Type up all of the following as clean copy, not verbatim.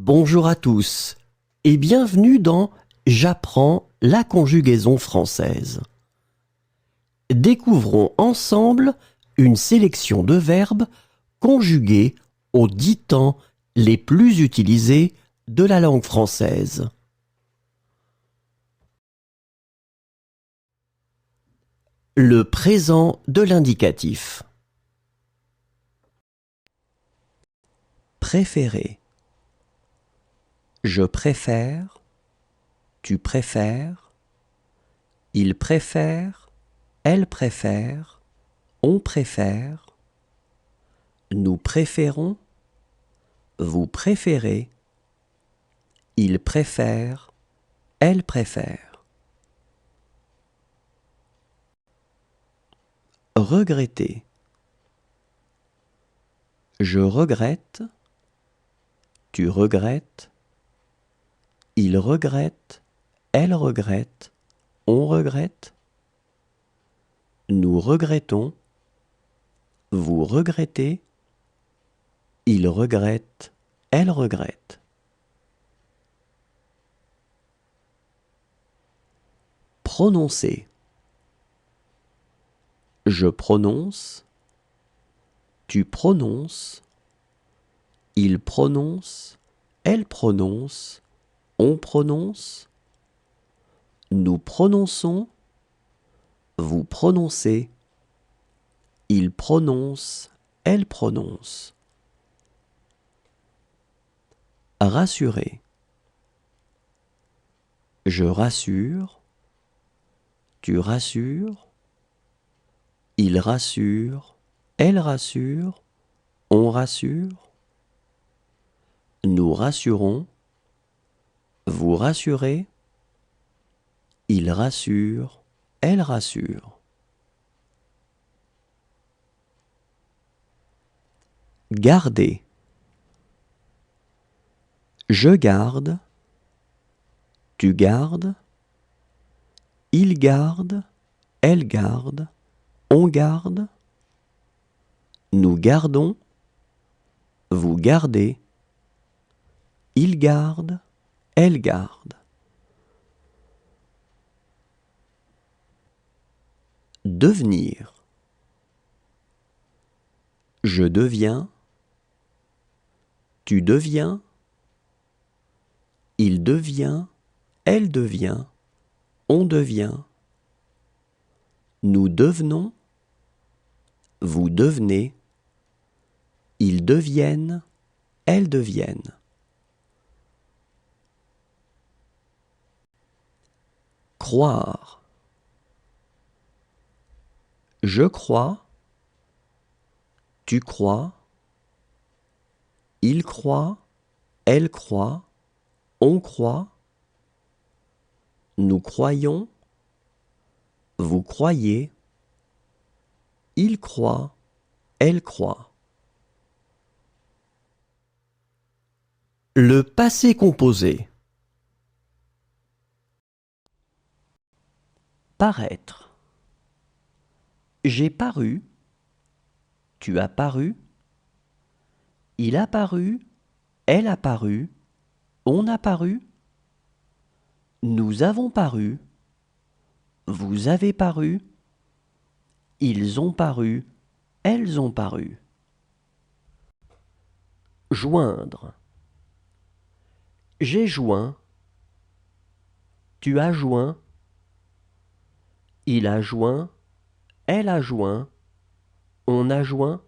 Bonjour à tous et bienvenue dans J'apprends la conjugaison française. Découvrons ensemble une sélection de verbes conjugués aux 10 temps les plus utilisés de la langue française. Le présent de l'indicatif. Préférer. Je préfère, tu préfères, il préfère, elle préfère, on préfère, nous préférons, vous préférez, il préfère, elle préfère. Regretter. Je regrette, tu regrettes, il regrette, elle regrette, on regrette, nous regrettons, vous regrettez, il regrette, elle regrette. Prononcer. Je prononce, tu prononces, il prononce, elle prononce, on prononce, nous prononçons, vous prononcez, il prononce, elle prononce. Rassurer. Je rassure, tu rassures, il rassure, elle rassure, on rassure, nous rassurons, vous rassurez, il rassure, elle rassure. Garder. Je garde, tu gardes, il garde, elle garde, on garde, nous gardons, vous gardez, il garde, elle garde. Devenir. Je deviens, tu deviens, il devient, elle devient, on devient, nous devenons, vous devenez, ils deviennent, elles deviennent. Croire. Je crois, tu crois, il croit, elle croit, on croit, nous croyons, vous croyez, il croit, elle croit. Le passé composé. Paraître. J'ai paru, tu as paru, il a paru, elle a paru, on a paru, nous avons paru, vous avez paru, ils ont paru, elles ont paru. Joindre. J'ai joint, tu as joint, il a joint, elle a joint, on a joint,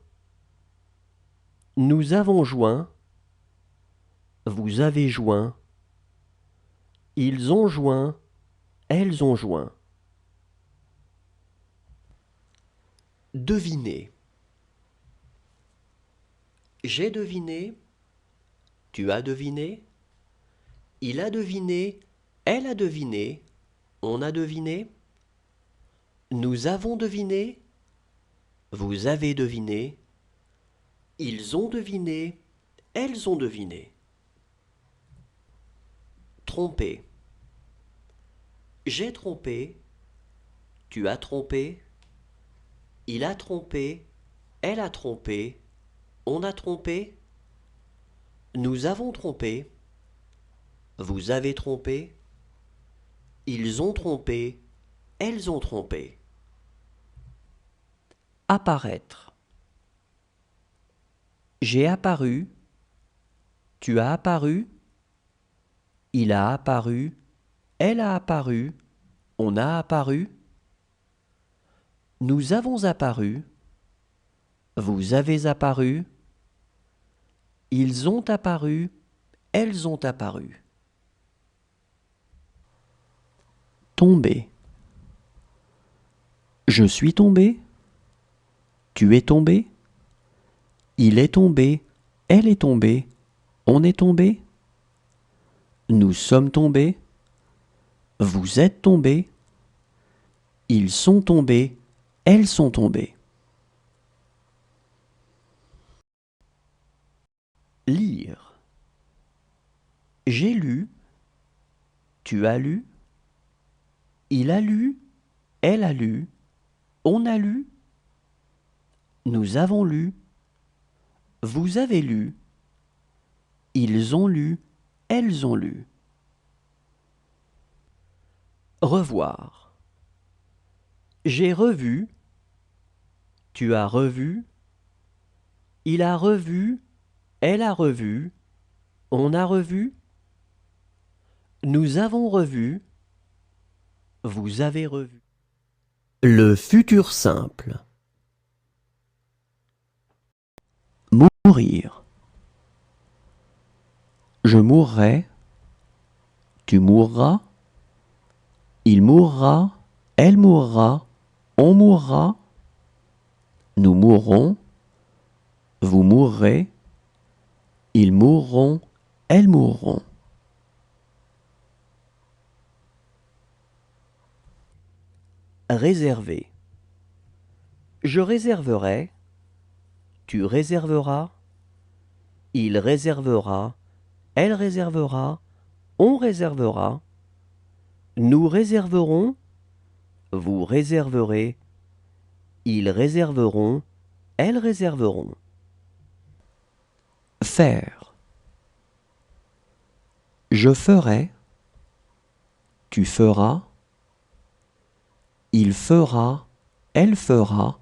nous avons joint, vous avez joint, ils ont joint, elles ont joint. Deviner. J'ai deviné, tu as deviné, il a deviné, elle a deviné, on a deviné, nous avons deviné, vous avez deviné, ils ont deviné, elles ont deviné. Tromper. J'ai trompé, tu as trompé, il a trompé, elle a trompé, on a trompé, nous avons trompé, Vous avez trompé. Ils ont trompé. Elles ont trompé. Apparaître. J'ai apparu. Tu as apparu. Il a apparu. Elle a apparu. On a apparu. Nous avons apparu. Vous avez apparu. Ils ont apparu. Elles ont apparu. Tomber. Je suis tombé. Tu es tombé. Il est tombé. Elle est tombée. On est tombé. Nous sommes tombés. Vous êtes tombés. Ils sont tombés. Elles sont tombées. Lire. J'ai lu. Tu as lu. Il a lu. Elle a lu. On a lu. Nous avons lu. Vous avez lu. Ils ont lu. Elles ont lu. Revoir. J'ai revu. Tu as revu. Il a revu. Elle a revu. On a revu. Nous avons revu. Vous avez revu. Le futur simple. Mourir. Je mourrai. Tu mourras. Il mourra. Elle mourra. On mourra. Nous mourrons. Vous mourrez. Ils mourront. Elles mourront. Réserver. Je réserverai. Tu réserveras. Il réservera. Elle réservera. On réservera. Nous réserverons. Vous réserverez. Ils réserveront. Elles réserveront. Faire. Je ferai. Tu feras. Il fera. Elle fera.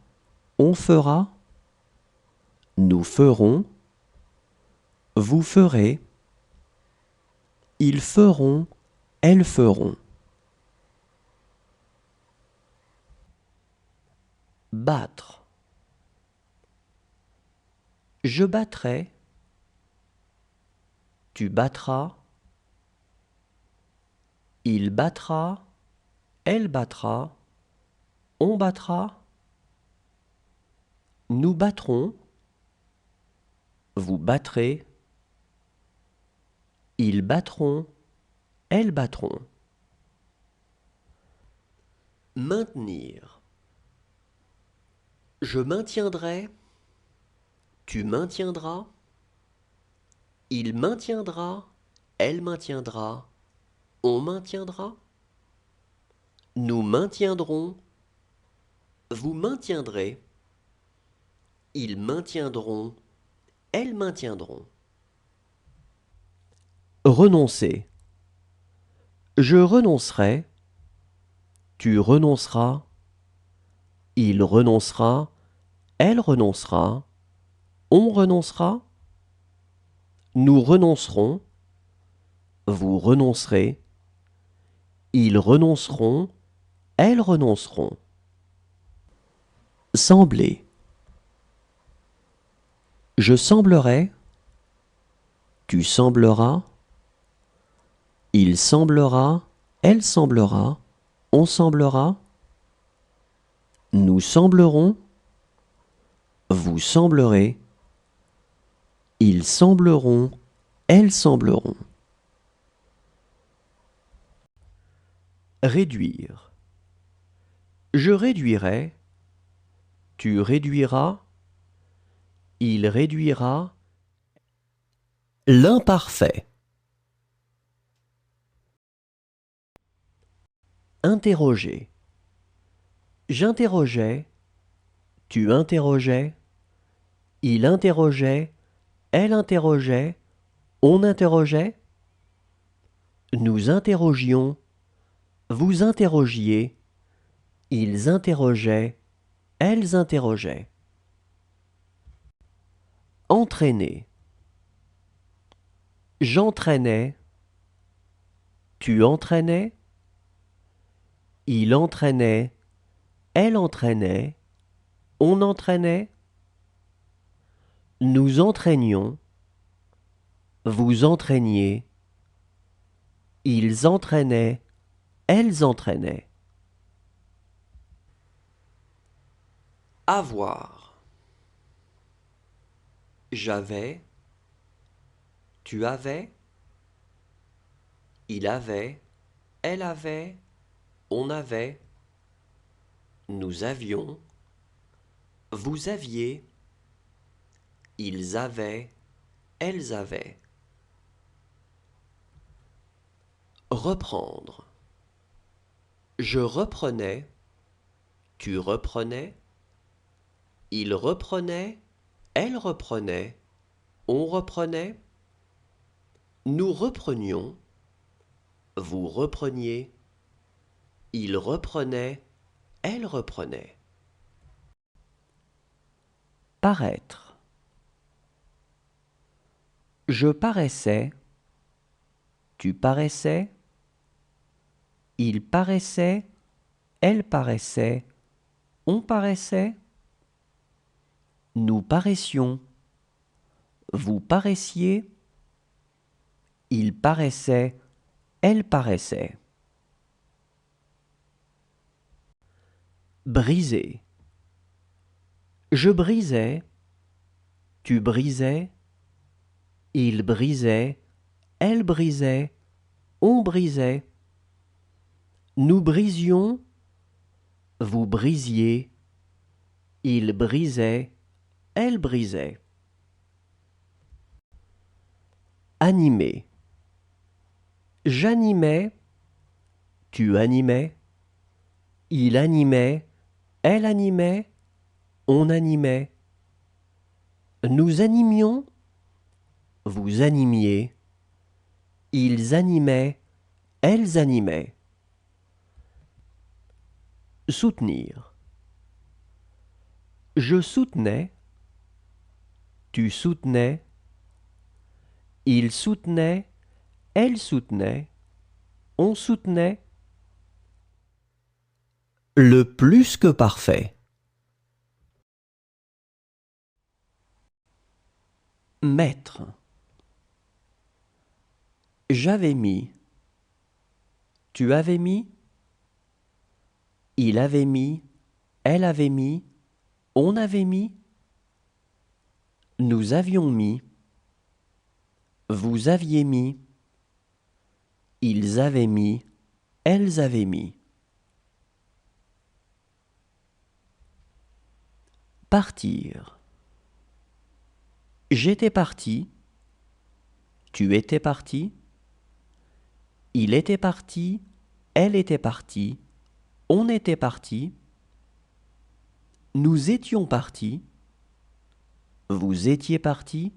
On fera. Nous ferons. Vous ferez. Ils feront. Elles feront. Battre. Je battrai. Tu battras. Il battra. Elle battra. On battra. Nous battrons. Vous battrez. Ils battront. Elles battront. Maintenir. Je maintiendrai. Tu maintiendras. Il maintiendra. Elle maintiendra. On maintiendra. Nous maintiendrons. Vous maintiendrez. Ils maintiendront. Elles maintiendront. Renoncer. Je renoncerai. Tu renonceras. Il renoncera. Elle renoncera. On renoncera. Nous renoncerons. Vous renoncerez. Ils renonceront. Elles renonceront. Sembler. Je semblerai. Tu sembleras. Il semblera. Elle semblera. On semblera. Nous semblerons. Vous semblerez. Ils sembleront. Elles sembleront. Réduire. Je réduirai. Tu réduiras. Il réduira. L'imparfait. Interroger. J'interrogeais. Tu interrogeais. Il interrogeait. Elle interrogeait. On interrogeait. Nous interrogions, vous interrogiez, ils interrogeaient, elles interrogeaient. Entraîner. J'entraînais, tu entraînais, il entraînait, elle entraînait, on entraînait, nous entraînions, vous entraîniez, ils entraînaient, elles entraînaient. Avoir. J'avais, tu avais, il avait, elle avait, on avait, nous avions, vous aviez, ils avaient, elles avaient. Reprendre. Je reprenais, tu reprenais, il reprenait, elle reprenait, on reprenait, nous reprenions, vous repreniez, il reprenait, elle reprenait. Paraître. Je paraissais, tu paraissais, il paraissait, elle paraissait, on paraissait, nous paraissions, vous paraissiez, il paraissait, elle paraissait. Briser. Je brisais, tu brisais, il brisait, elle brisait, on brisait, nous brisions, vous brisiez, il brisait, elle brisait. Animer. J'animais, tu animais, il animait, elle animait, on animait. Nous animions, vous animiez, ils animaient, elles animaient. Soutenir. Je soutenais, tu soutenais, il soutenait, elle soutenait, on soutenait. Le plus que parfait. Mettre. J'avais mis, tu avais mis, il avait mis, elle avait mis, on avait mis, nous avions mis, vous aviez mis, ils avaient mis, elles avaient mis. Partir. J'étais parti, tu étais parti, il était parti, elle était partie, on était parti, nous étions partis, vous étiez partis,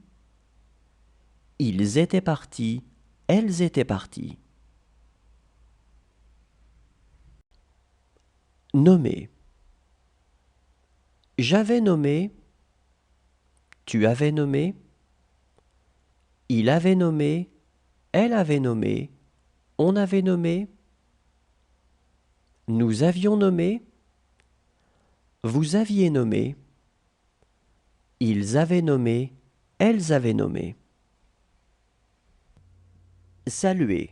ils étaient partis, elles étaient parties. Nommer. J'avais nommé, tu avais nommé, il avait nommé, elle avait nommé, on avait nommé, nous avions nommé, vous aviez nommé, ils avaient nommé, elles avaient nommé. Saluer.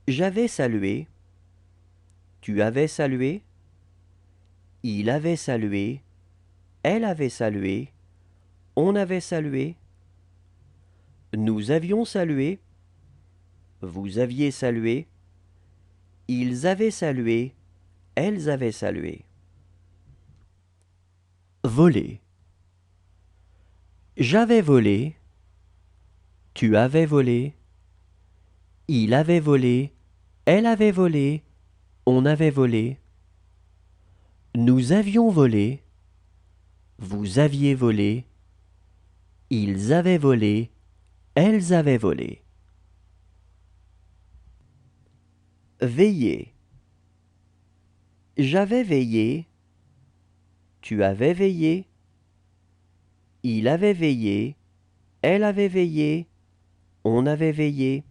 J'avais salué, tu avais salué, il avait salué, elle avait salué, on avait salué, nous avions salué, vous aviez salué, ils avaient salué, elles avaient salué. Voler. J'avais volé, tu avais volé, il avait volé, elle avait volé, on avait volé, nous avions volé, vous aviez volé, ils avaient volé, elles avaient volé. Veiller. J'avais veillé. Tu avais veillé. Il avait veillé. Elle avait veillé. On avait veillé.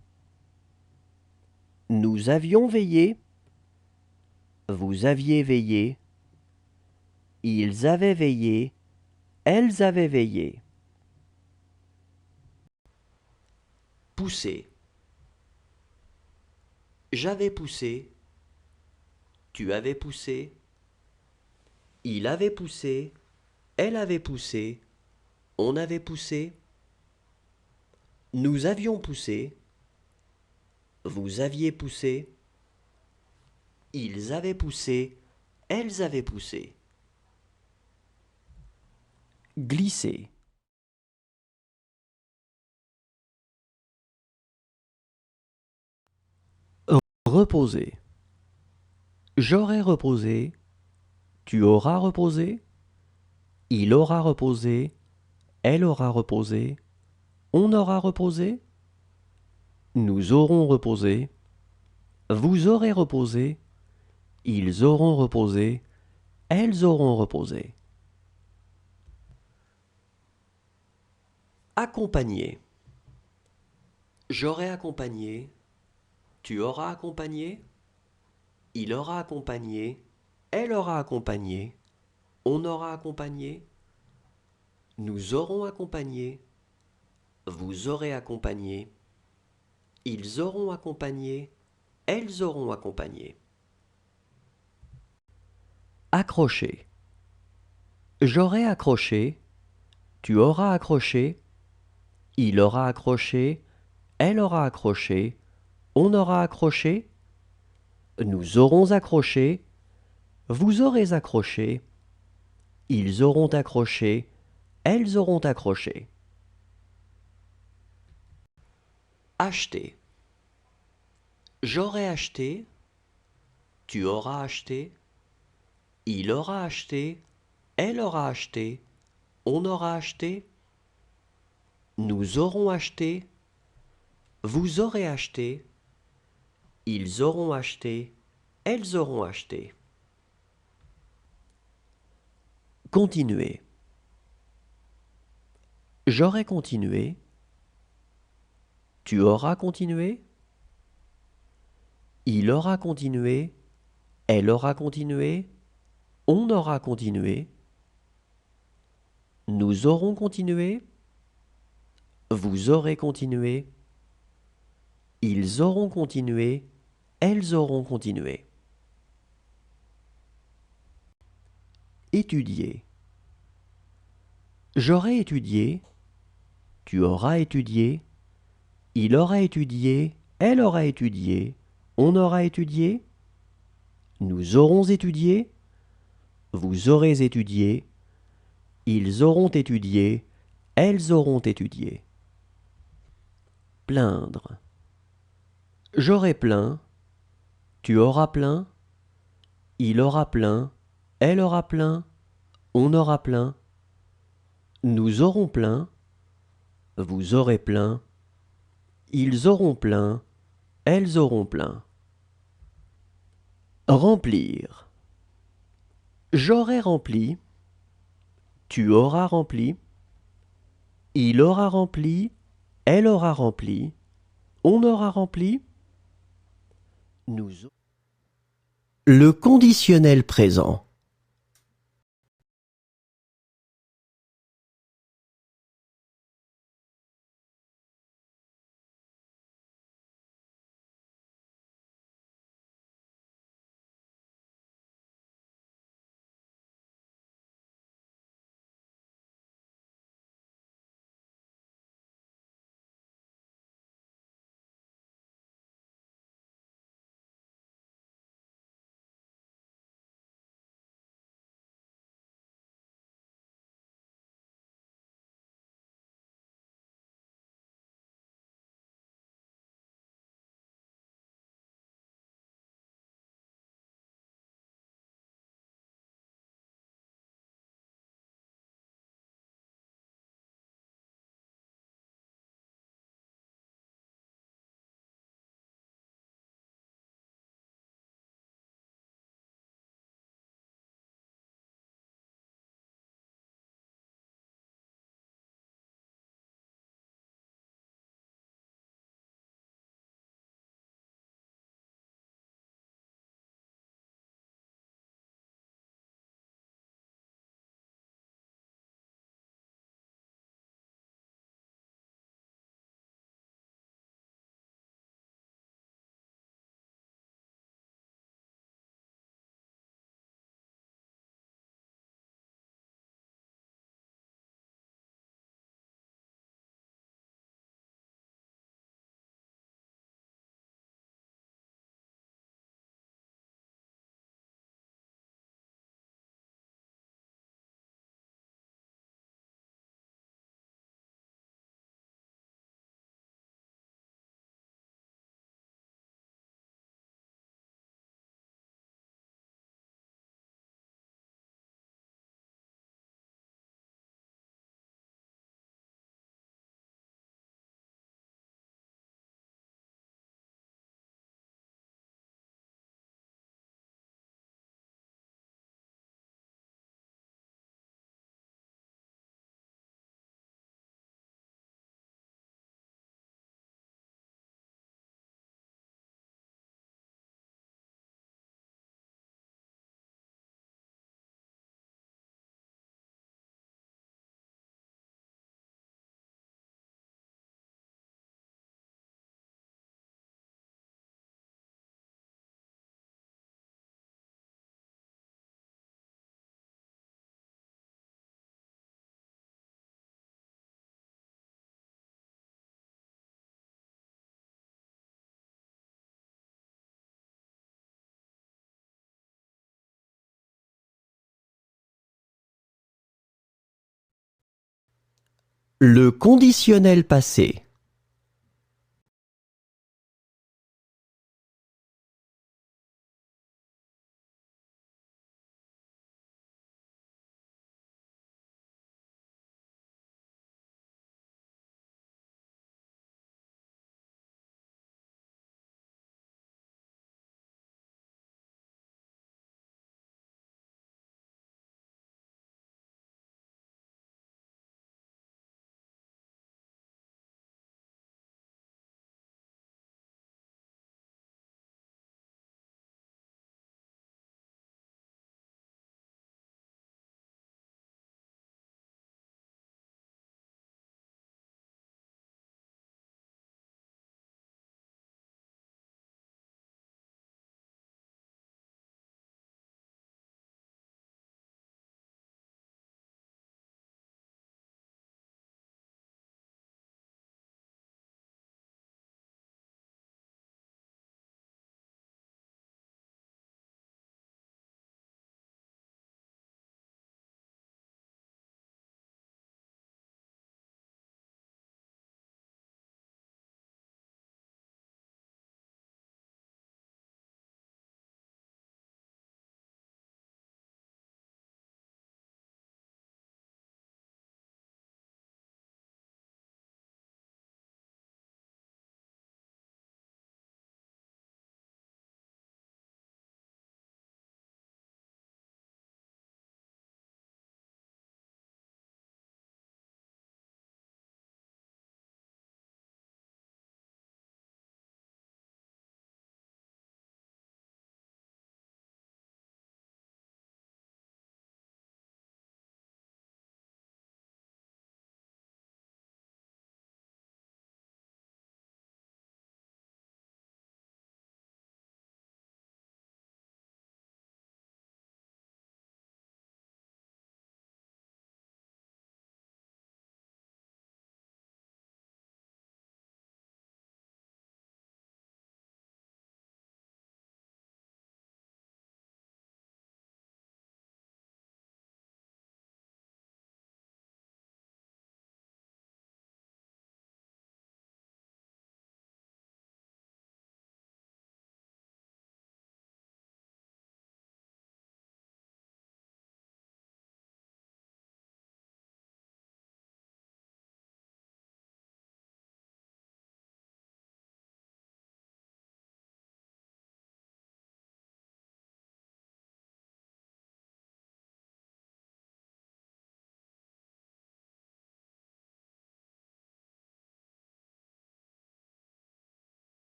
Nous avions veillé. Vous aviez veillé. Ils avaient veillé. Elles avaient veillé. Pousser. J'avais poussé. Tu avais poussé. Il avait poussé. Elle avait poussé. On avait poussé. Nous avions poussé. Vous aviez poussé. Ils avaient poussé. Elles avaient poussé. Glisser. Reposer. J'aurais reposé. Tu auras reposé. Il aura reposé. Elle aura reposé. On aura reposé. Nous aurons reposé. Vous aurez reposé. Ils auront reposé. Elles auront reposé. Accompagner. J'aurai accompagné. Tu auras accompagné. Il aura accompagné. Elle aura accompagné. On aura accompagné. Nous aurons accompagné. Vous aurez accompagné. Ils auront accompagné. Elles auront accompagné. Accrocher. J'aurai accroché. Tu auras accroché. Il aura accroché. Elle aura accroché. On aura accroché. Nous aurons accroché. Vous aurez accroché. Ils auront accroché. Elles auront accroché. Acheter. J'aurai acheté. Tu auras acheté. Il aura acheté. Elle aura acheté. On aura acheté. Nous aurons acheté. Vous aurez acheté. Ils auront acheté. Elles auront acheté. Continuer. J'aurai continué. Tu auras continué. Il aura continué. Elle aura continué. On aura continué. Nous aurons continué. Vous aurez continué. Ils auront continué. Elles auront continué. Étudier. J'aurai étudié. Tu auras étudié. Il aura étudié. Elle aura étudié. On aura étudié. Nous aurons étudié. Vous aurez étudié. Ils auront étudié. Elles auront étudié. Plaindre. J'aurai plein. Tu auras plein. Il aura plein. Elle aura plein. On aura plein. Nous aurons plein. Vous aurez plein. Ils auront plein. Elles auront plein. Remplir. J'aurai rempli. Tu auras rempli. Il aura rempli. Elle aura rempli. On aura rempli. Nous. Le conditionnel présent. Le conditionnel passé.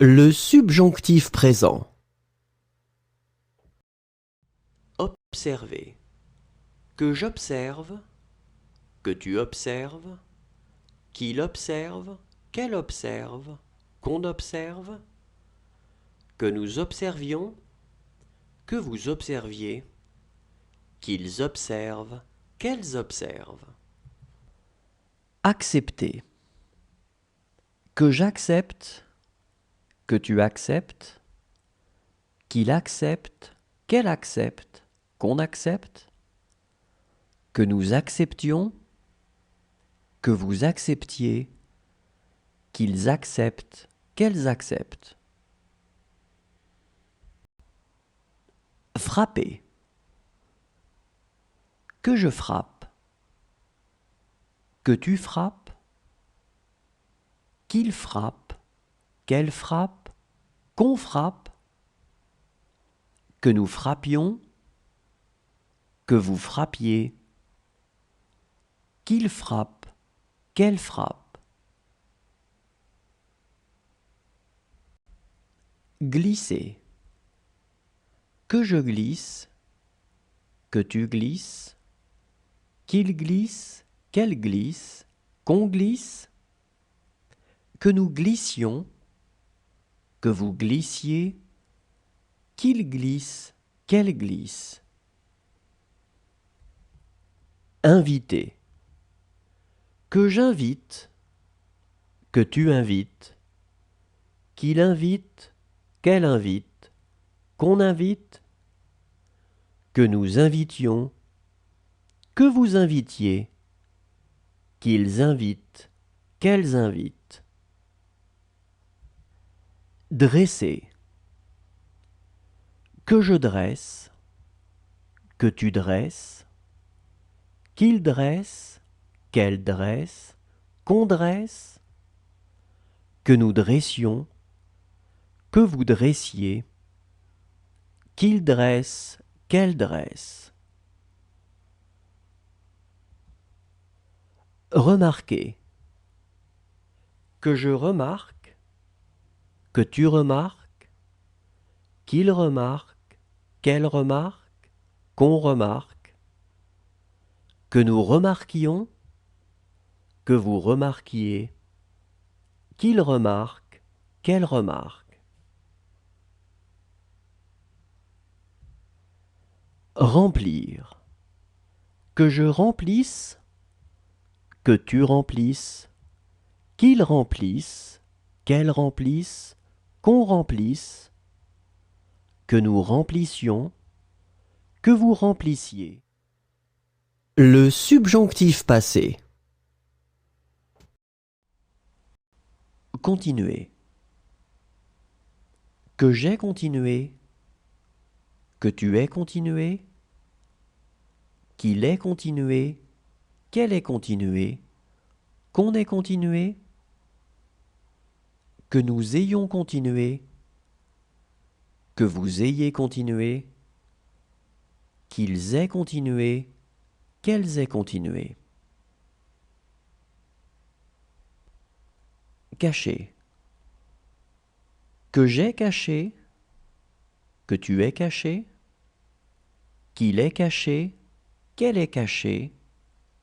Le subjonctif présent. Observer. Que j'observe, que tu observes, qu'il observe, qu'elle observe, qu'on observe, que nous observions, que vous observiez, qu'ils observent, qu'elles observent. Accepter. Que j'accepte, que tu acceptes, qu'il accepte, qu'elle accepte, qu'on accepte, que nous acceptions, que vous acceptiez, qu'ils acceptent, qu'elles acceptent. Frapper. Que je frappe, que tu frappes, qu'il frappe, qu'elle frappe, qu'on frappe, que nous frappions, que vous frappiez, qu'il frappe, qu'elle frappe. Glisser. Que je glisse, que tu glisses, qu'il glisse, qu'elle glisse, qu'on glisse, que nous glissions, que vous glissiez, qu'il glisse, qu'elle glisse. Inviter. Que j'invite, que tu invites, qu'il invite, qu'elle invite, qu'on invite, que nous invitions, que vous invitiez, qu'ils invitent, qu'elles invitent. Dresser, que je dresse, que tu dresses, qu'il dresse, qu'elle dresse, qu'on dresse, que nous dressions, que vous dressiez, qu'il dresse, qu'elle dresse. Remarquer, que je remarque, que tu remarques, qu'il remarque, qu'elle remarque, qu'on remarque, que nous remarquions, que vous remarquiez, qu'il remarque, qu'elle remarque. Remplir, que je remplisse, que tu remplisses, qu'il remplisse, qu'elle remplisse, qu'on remplisse, que nous remplissions, que vous remplissiez. Le subjonctif passé. Continuer. Que j'ai continué, que tu aies continué, qu'il ait continué, qu'elle ait continué, qu'on ait continué, que nous ayons continué, que vous ayez continué, qu'ils aient continué, qu'elles aient continué. Cacher. Que j'ai caché, que tu aies caché, qu'il ait caché, qu'elle ait caché,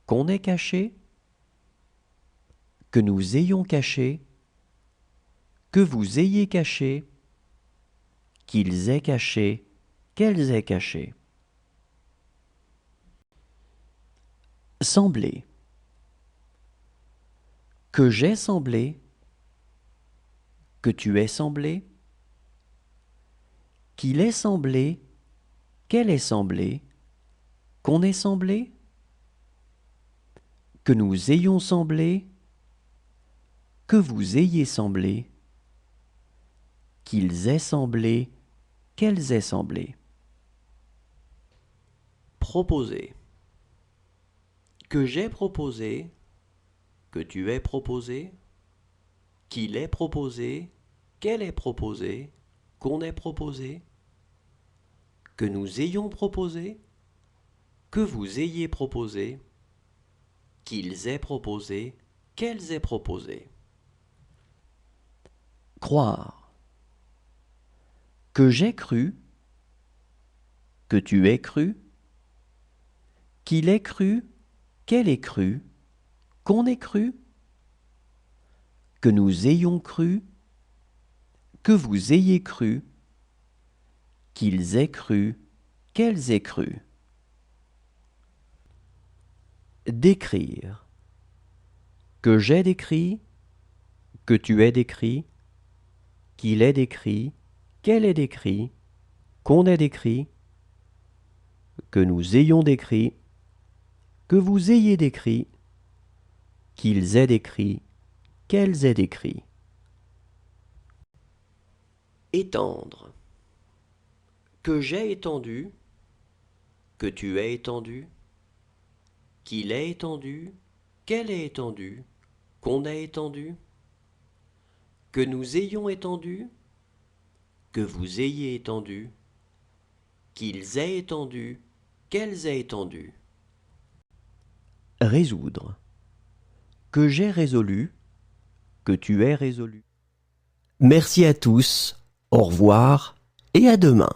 qu'on ait caché, que nous ayons caché, que vous ayez caché, qu'ils aient caché, qu'elles aient caché. Sembler. Que j'ai semblé, que tu aies semblé, qu'il ait semblé, qu'elle ait semblé, qu'on ait semblé, que nous ayons semblé, que vous ayez semblé, qu'ils aient semblé, qu'elles aient semblé. Proposer. Que j'ai proposé, que tu aies proposé, qu'il ait proposé, qu'elle ait proposé, qu'on ait proposé, que nous ayons proposé, que vous ayez proposé, qu'ils aient proposé, qu'elles aient proposé. Croire. Que j'ai cru, que tu aies cru, qu'il ait cru, qu'elle ait cru, qu'on ait cru, que nous ayons cru, que vous ayez cru, qu'ils aient cru, qu'elles aient cru. Décrire. Que j'ai décrit, que tu aies décrit, qu'il ait décrit, qu'elle ait décrit, qu'on ait décrit, que nous ayons décrit, que vous ayez décrit, qu'ils aient décrit, qu'elles aient décrit. Étendre. Que j'ai étendu, que tu aies étendu, qu'il ait étendu, qu'elle ait étendu, qu'on ait étendu, que nous ayons étendu, que vous ayez étendu, qu'ils aient étendu, qu'elles aient étendu. Résoudre. Que j'ai résolu, que tu aies résolu. Merci à tous, au revoir et à demain.